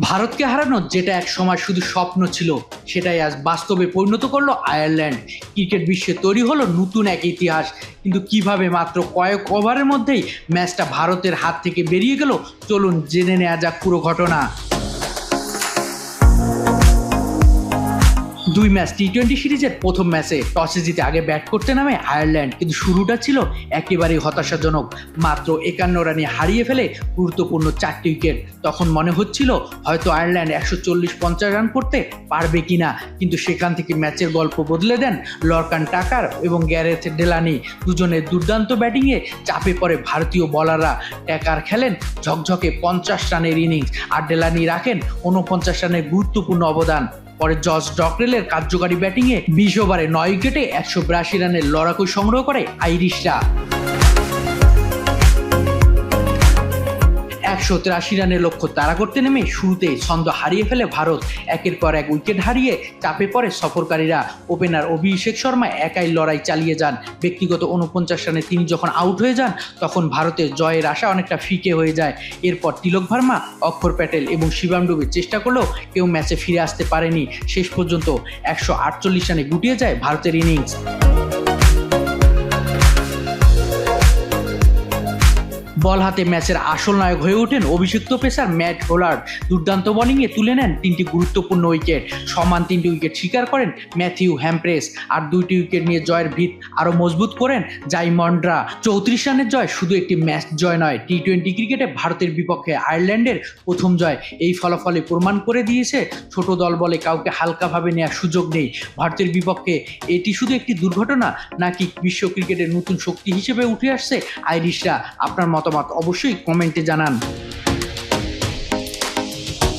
ভারতকে হারানো যেটা এক সময় শুধু স্বপ্ন ছিল, সেটাই আজ বাস্তবে পরিণত করলো আয়ারল্যান্ড। ক্রিকেট বিশ্বে তৈরি হলো নতুন এক ইতিহাস। কিন্তু কিভাবে মাত্র কয়েক ওভারের মধ্যেই ম্যাচটা ভারতের হাত থেকে বেরিয়ে গেল, চলুন জেনে নেওয়া যাক পুরো ঘটনা। দুই ম্যাচ টি-20 সিরিজের প্রথম ম্যাচে টসে জিতে আগে ব্যাট করতে নামে আয়ারল্যান্ড, কিন্তু শুরুটা ছিল একেবারেই হতাশাজনক। মাত্র 51 রানে হারিয়ে ফেলে গুরুত্বপূর্ণ 4টি উইকেট। তখন মনে হচ্ছিল হয়তো আয়ারল্যান্ড 140-50 রান করতে পারবে কিনা, কিন্তু সেখান থেকে ম্যাচের গল্প বদলে দেন লরকান টাকার এবং গ্যারেথ ডেলানি। দুজনের দুর্দান্ত ব্যাটিংয়ে চাপে পড়ে ভারতীয় বোলাররা। টাকার খেলেন ঝকঝকে 50 রানের ইনিংস, আর ডেলানি রাখেন 49 রানের গুরুত্বপূর্ণ অবদান। পরে জস ডকরেলের কার্যকারী ব্যাটিংয়ে 20 ওভারে 9 উইকেটে 182 রানের লড়াকু সংগ্রহ করে আইরিশরা। 183 রানের লক্ষ্য তাড়া করতে নেমে শুরুতেই ছন্দ হারিয়ে ফেলে ভারত। একের পর এক উইকেট হারিয়ে চাপে পড়ে সফরকারীরা। ওপেনার অভিষেক শর্মা একাই লড়াই চালিয়ে যান। ব্যক্তিগত 49 রানে তিনি যখন আউট হয়ে যান, তখন ভারতের জয়ের আশা অনেকটা ফিকে হয়ে যায়। এরপর তিলক ভার্মা, অক্ষর প্যাটেল এবং শিবাম ডুবে চেষ্টা করলেও কেউ ম্যাচে ফিরে আসতে পারেনি। শেষ পর্যন্ত 148 রানে গুটিয়ে যায় ভারতের ইনিংস। বল হাতে ম্যাচের আসল নায়ক হয়ে ওঠেন অভিষিক্ত পেসার ম্যাট হোলার্ড। দুর্দান্ত বোলিংয়ে তুলে নেন 3টি গুরুত্বপূর্ণ উইকেট। সমান 3টি উইকেট শিকার করেন ম্যাথিউ হ্যাম্প্রেস, আর 2টি উইকেট নিয়ে জয়ের ভিত আরও মজবুত করেন জাইমন্ডরা। 34 রানের জয় শুধু একটি ম্যাচ জয় নয়, টি-20 ক্রিকেটে ভারতের বিপক্ষে আয়ারল্যান্ডের প্রথম জয়। এই ফলাফলে প্রমাণ করে দিয়েছে ছোট দল বলে কাউকে হালকাভাবে নেওয়ার সুযোগ নেই। ভারতের বিপক্ষে এটি শুধু একটি দুর্ঘটনা, নাকি বিশ্ব ক্রিকেটের নতুন শক্তি হিসেবে উঠে আসছে আইরিশরা? আপনার মতামত অবশ্যই কমেন্টে জানান।